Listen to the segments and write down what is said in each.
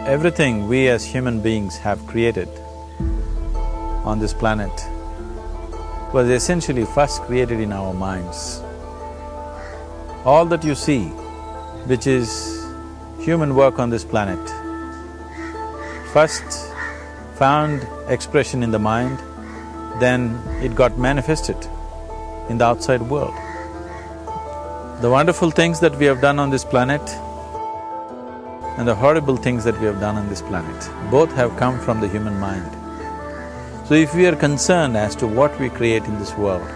Everything we as human beings have created on this planet was essentially first created in our minds. All that you see, which is human work on this planet, first found expression in the mind, then it got manifested in the outside world. The wonderful things that we have done on this planet and the horrible things that we have done on this planet, both have come from the human mind. So if we are concerned as to what we create in this world,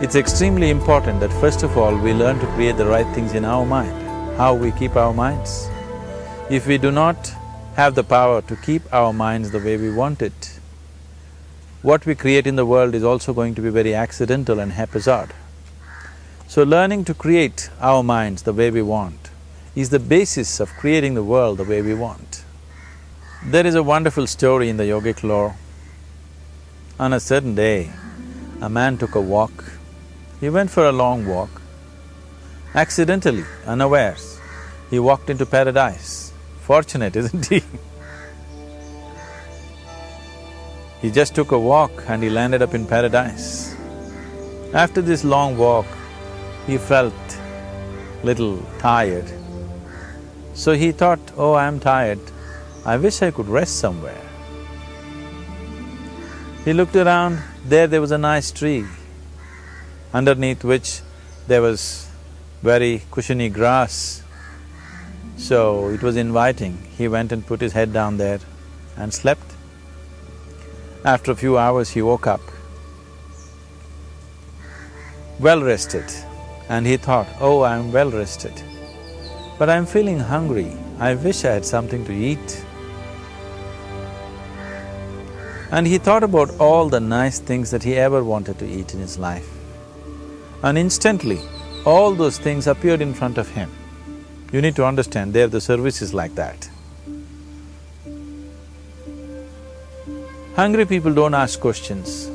it's extremely important that first of all we learn to create the right things in our mind, how we keep our minds. If we do not have the power to keep our minds the way we want it, what we create in the world is also going to be very accidental and haphazard. So learning to create our minds the way we want is the basis of creating the world the way we want. There is a wonderful story in the yogic lore. On a certain day, a man took a walk. He went for a long walk. Accidentally, unawares, he walked into paradise. Fortunate, isn't he? He just took a walk and he landed up in paradise. After this long walk, he felt little tired. So he thought, oh, I'm tired, I wish I could rest somewhere. He looked around, there was a nice tree, underneath which there was very cushiony grass. So it was inviting. He went and put his head down there and slept. After a few hours he woke up, well rested, and he thought, oh, I'm well rested, but I'm feeling hungry, I wish I had something to eat. And he thought about all the nice things that he ever wanted to eat in his life. And instantly, all those things appeared in front of him. You need to understand, there the service is like that. Hungry people don't ask questions.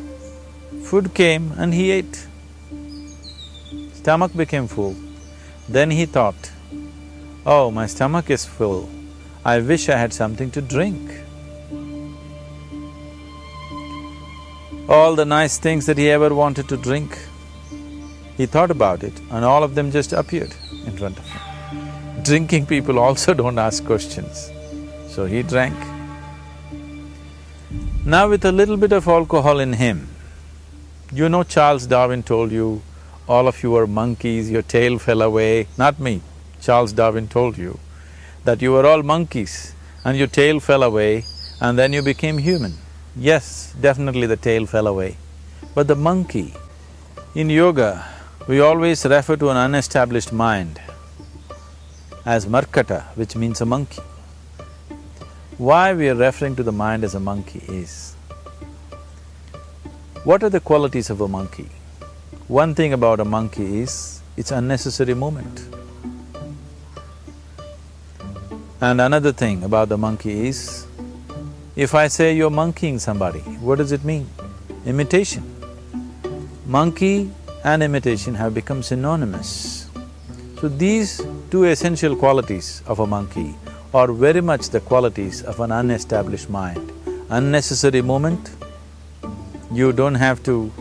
Food came and he ate. Stomach became full. Then he thought, oh, my stomach is full, I wish I had something to drink. All the nice things that he ever wanted to drink, he thought about it and all of them just appeared in front of him. Drinking people also don't ask questions, so he drank. Now with a little bit of alcohol in him, you know Charles Darwin told you, all of you are monkeys, your tail fell away. Not me, Charles Darwin told you that you were all monkeys and your tail fell away and then you became human. Yes, definitely the tail fell away. But the monkey, in yoga, we always refer to an unestablished mind as markata, which means a monkey. Why we are referring to the mind as a monkey is, what are the qualities of a monkey? One thing about a monkey is, it's unnecessary movement. And another thing about the monkey is, if I say you're monkeying somebody, what does it mean? Imitation. Monkey and imitation have become synonymous. So these two essential qualities of a monkey are very much the qualities of an unestablished mind. Unnecessary movement, you don't have to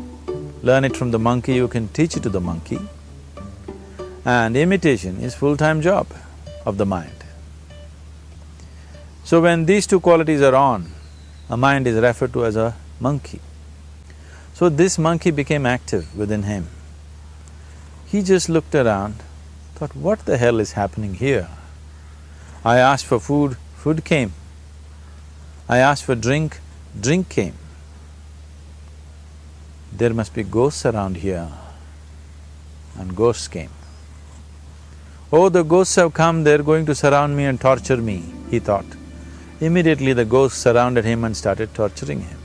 learn it from the monkey, you can teach it to the monkey. And imitation is full-time job of the mind. So when these two qualities are on, a mind is referred to as a monkey. So this monkey became active within him. He just looked around, thought, what the hell is happening here? I asked for food, food came. I asked for drink, drink came. There must be ghosts around here, and ghosts came. Oh, the ghosts have come, they're going to surround me and torture me, he thought. Immediately the ghosts surrounded him and started torturing him.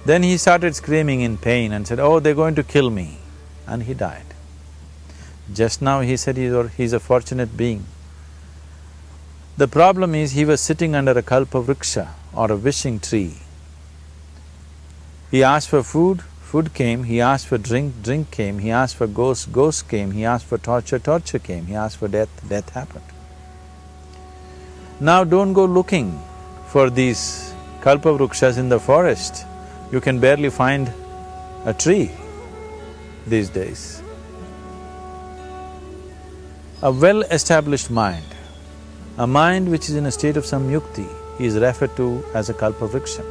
Then he started screaming in pain and said, oh, they're going to kill me, and he died. Just now he said he's a fortunate being. The problem is he was sitting under a kalpa vriksha or a wishing tree. He asked for food, food came, he asked for drink, drink came, he asked for ghost, ghost came, he asked for torture, torture came, he asked for death, death happened. Now don't go looking for these kalpavrukshas in the forest. You can barely find a tree these days. A well-established mind, a mind which is in a state of samyukti, is referred to as a kalpavriksha.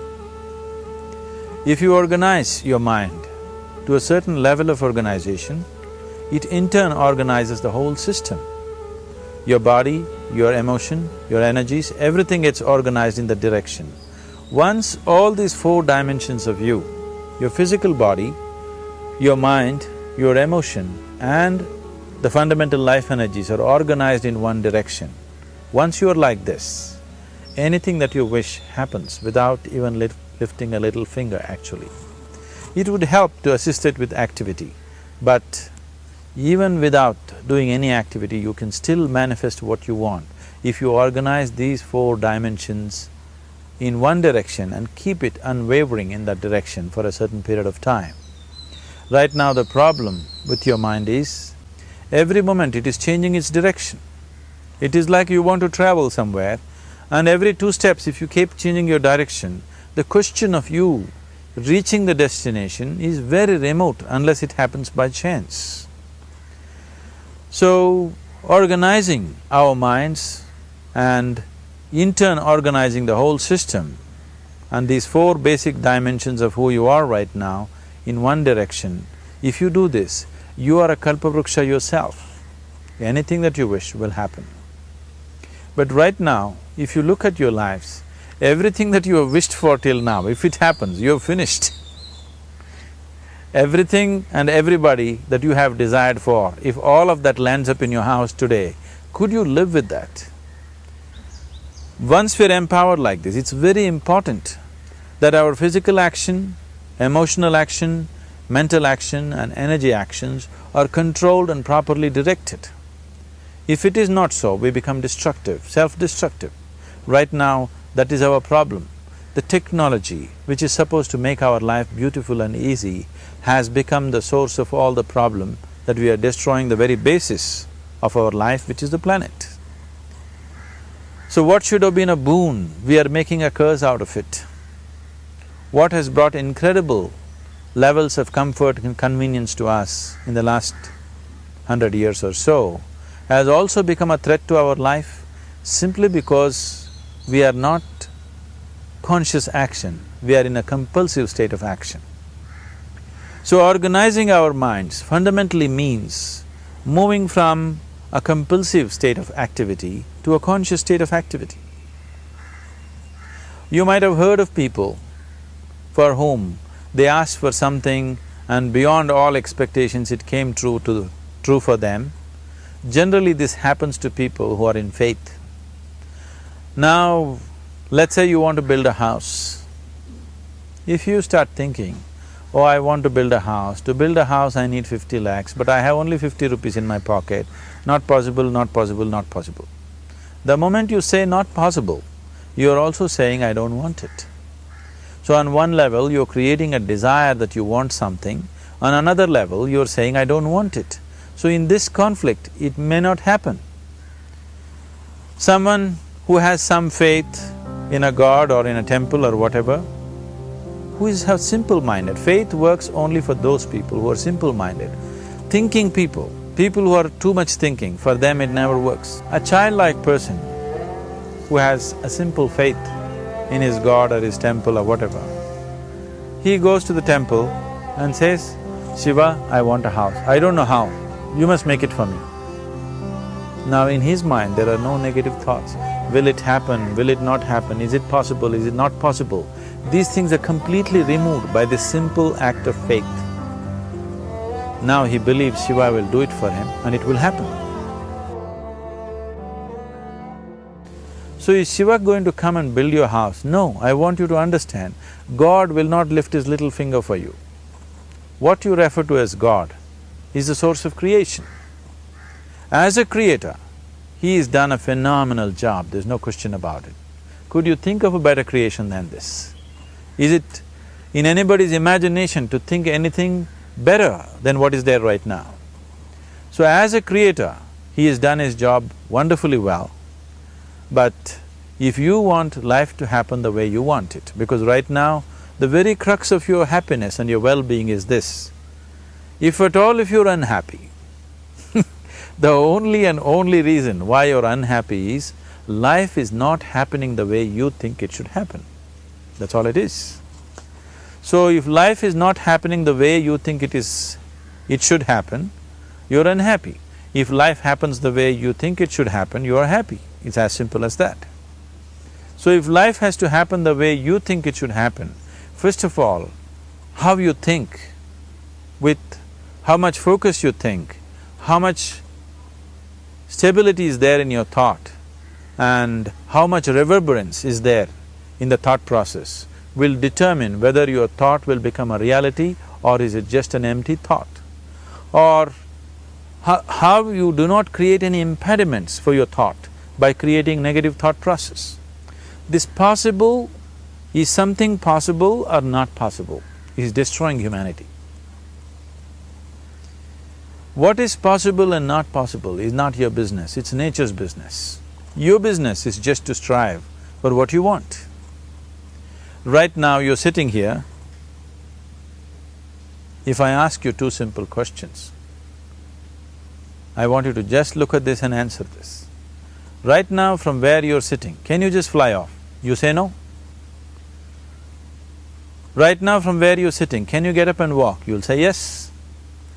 If you organize your mind to a certain level of organization, it in turn organizes the whole system. Your body, your emotion, your energies, everything gets organized in that direction. Once all these four dimensions of you, your physical body, your mind, your emotion and the fundamental life energies are organized in one direction, once you are like this, anything that you wish happens without even lifting a little finger actually. It would help to assist it with activity, but even without doing any activity, you can still manifest what you want if you organize these four dimensions in one direction and keep it unwavering in that direction for a certain period of time. Right now the problem with your mind is, every moment it is changing its direction. It is like you want to travel somewhere and every 2 steps if you keep changing your direction, the question of you reaching the destination is very remote unless it happens by chance. So, organizing our minds and in turn organizing the whole system and these 4 basic dimensions of who you are right now in one direction, if you do this, you are a kalpavruksha yourself. Anything that you wish will happen. But right now, if you look at your lives, everything that you have wished for till now, if it happens, you have finished. Everything and everybody that you have desired for, if all of that lands up in your house today, could you live with that? Once we're empowered like this, it's very important that our physical action, emotional action, mental action and energy actions are controlled and properly directed. If it is not so, we become destructive, self-destructive. Right now, that is our problem. The technology, which is supposed to make our life beautiful and easy, has become the source of all the problem that we are destroying the very basis of our life, which is the planet. So what should have been a boon, we are making a curse out of it. What has brought incredible levels of comfort and convenience to us in the last 100 years or so has also become a threat to our life simply because we are not conscious action, we are in a compulsive state of action. So organizing our minds fundamentally means moving from a compulsive state of activity to a conscious state of activity. You might have heard of people for whom they asked for something and beyond all expectations it came true for them. Generally this happens to people who are in faith. Now, let's say you want to build a house. If you start thinking, oh, I want to build a house, to build a house I need 50 lakhs, but I have only 50 rupees in my pocket, not possible, not possible, not possible. The moment you say not possible, you are also saying, I don't want it. So on one level, you're creating a desire that you want something, on another level, you're saying, I don't want it. So in this conflict, it may not happen. Someone who has some faith in a god or in a temple or whatever, who is simple-minded, faith works only for those people who are simple-minded. Thinking people, people who are too much thinking, for them it never works. A childlike person who has a simple faith in his god or his temple or whatever, he goes to the temple and says, Shiva, I want a house. I don't know how, you must make it for me. Now in his mind there are no negative thoughts. Will it happen? Will it not happen? Is it possible? Is it not possible? These things are completely removed by this simple act of faith. Now he believes Shiva will do it for him and it will happen. So is Shiva going to come and build your house? No, I want you to understand, God will not lift his little finger for you. What you refer to as God is the source of creation. As a creator, he has done a phenomenal job, there's no question about it. Could you think of a better creation than this? Is it in anybody's imagination to think anything better than what is there right now? So as a creator, he has done his job wonderfully well, but if you want life to happen the way you want it. Because right now, the very crux of your happiness and your well-being is this. If at all if you're unhappy, the only and only reason why you're unhappy is life is not happening the way you think it should happen. That's all it is. So if life is not happening the way you think it should happen, you're unhappy. If life happens the way you think it should happen, you are happy. It's as simple as that. So if life has to happen the way you think it should happen, first of all, how you think, with how much focus you think, how much stability is there in your thought, and how much reverberance is there in the thought process will determine whether your thought will become a reality or is it just an empty thought. Or how you do not create any impediments for your thought by creating negative thought process. This possible is something possible or not possible, is destroying humanity. What is possible and not possible is not your business, it's nature's business. Your business is just to strive for what you want. Right now you're sitting here, if I ask you two simple questions, I want you to just look at this and answer this. Right now from where you're sitting, can you just fly off? You say no. Right now from where you're sitting, can you get up and walk? You'll say yes.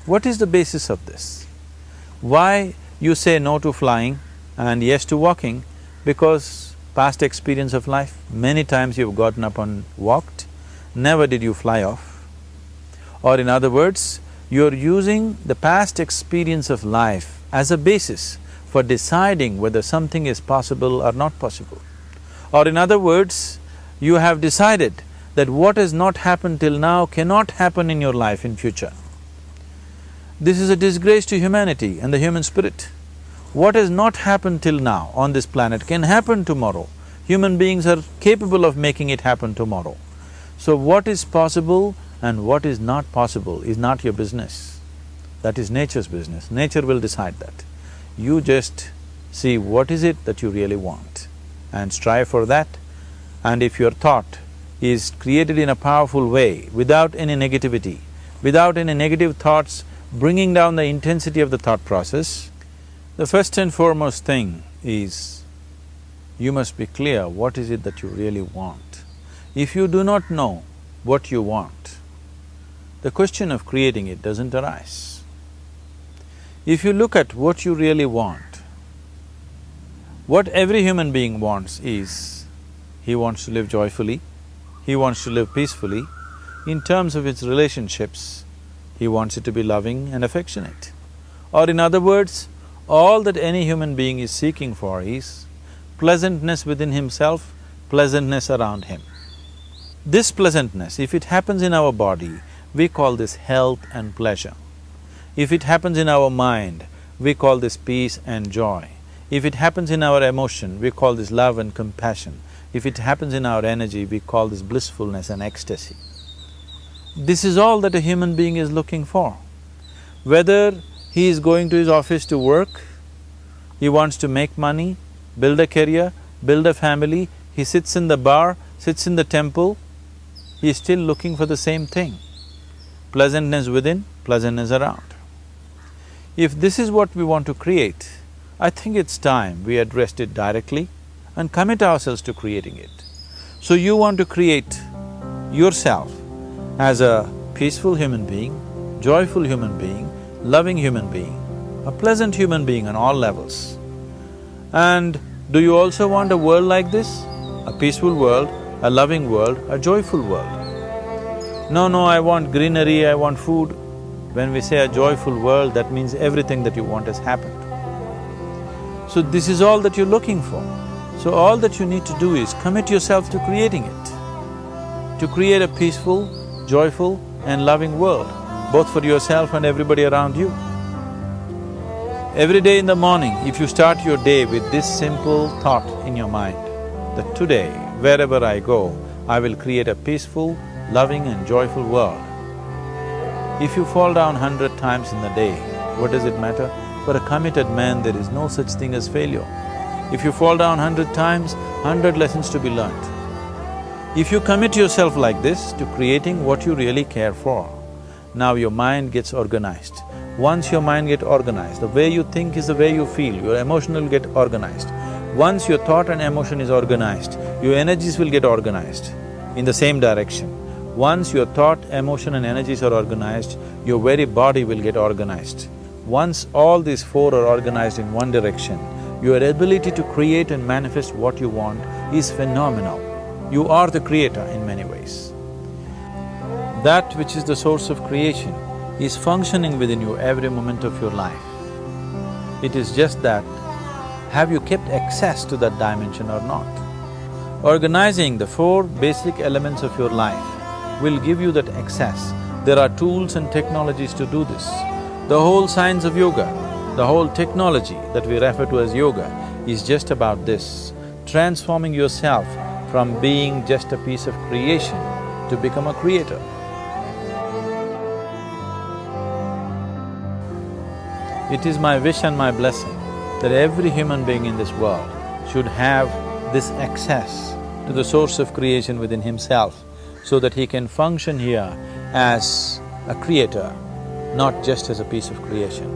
What is the basis of this? Why you say no to flying and yes to walking? Because past experience of life, many times you've gotten up and walked, never did you fly off. Or in other words, you're using the past experience of life as a basis for deciding whether something is possible or not possible. Or in other words, you have decided that what has not happened till now cannot happen in your life in future. This is a disgrace to humanity and the human spirit. What has not happened till now on this planet can happen tomorrow. Human beings are capable of making it happen tomorrow. So what is possible and what is not possible is not your business. That is nature's business. Nature will decide that. You just see what is it that you really want and strive for that. And if your thought is created in a powerful way, without any negativity, without any negative thoughts bringing down the intensity of the thought process, the first and foremost thing is you must be clear what is it that you really want. If you do not know what you want, the question of creating it doesn't arise. If you look at what you really want, what every human being wants is, he wants to live joyfully, he wants to live peacefully. In terms of its relationships, he wants it to be loving and affectionate. Or in other words, all that any human being is seeking for is pleasantness within himself, pleasantness around him. This pleasantness, if it happens in our body, we call this health and pleasure. If it happens in our mind, we call this peace and joy. If it happens in our emotion, we call this love and compassion. If it happens in our energy, we call this blissfulness and ecstasy. This is all that a human being is looking for. Whether he is going to his office to work, he wants to make money, build a career, build a family, he sits in the bar, sits in the temple, he is still looking for the same thing. Pleasantness within, pleasantness around. If this is what we want to create, I think it's time we addressed it directly and commit ourselves to creating it. So you want to create yourself as a peaceful human being, joyful human being, loving human being, a pleasant human being on all levels. And do you also want a world like this? A peaceful world, a loving world, a joyful world? No, I want greenery, I want food. When we say a joyful world, that means everything that you want has happened. So this is all that you're looking for. So all that you need to do is commit yourself to creating it, to create a peaceful, joyful and loving world, both for yourself and everybody around you. Every day in the morning, if you start your day with this simple thought in your mind, that today, wherever I go, I will create a peaceful, loving and joyful world. If you fall down 100 times in the day, what does it matter? For a committed man, there is no such thing as failure. If you fall down 100 times, 100 lessons to be learnt. If you commit yourself like this to creating what you really care for, now your mind gets organized. Once your mind gets organized, the way you think is the way you feel, your emotion will get organized. Once your thought and emotion is organized, your energies will get organized in the same direction. Once your thought, emotion and energies are organized, your very body will get organized. Once all these four are organized in one direction, your ability to create and manifest what you want is phenomenal. You are the creator in many ways. That which is the source of creation is functioning within you every moment of your life. It is just that, have you kept access to that dimension or not? Organizing the four basic elements of your life will give you that access. There are tools and technologies to do this. The whole science of yoga, the whole technology that we refer to as yoga is just about this, transforming yourself from being just a piece of creation to become a creator. It is my wish and my blessing that every human being in this world should have this access to the source of creation within himself so that he can function here as a creator, not just as a piece of creation.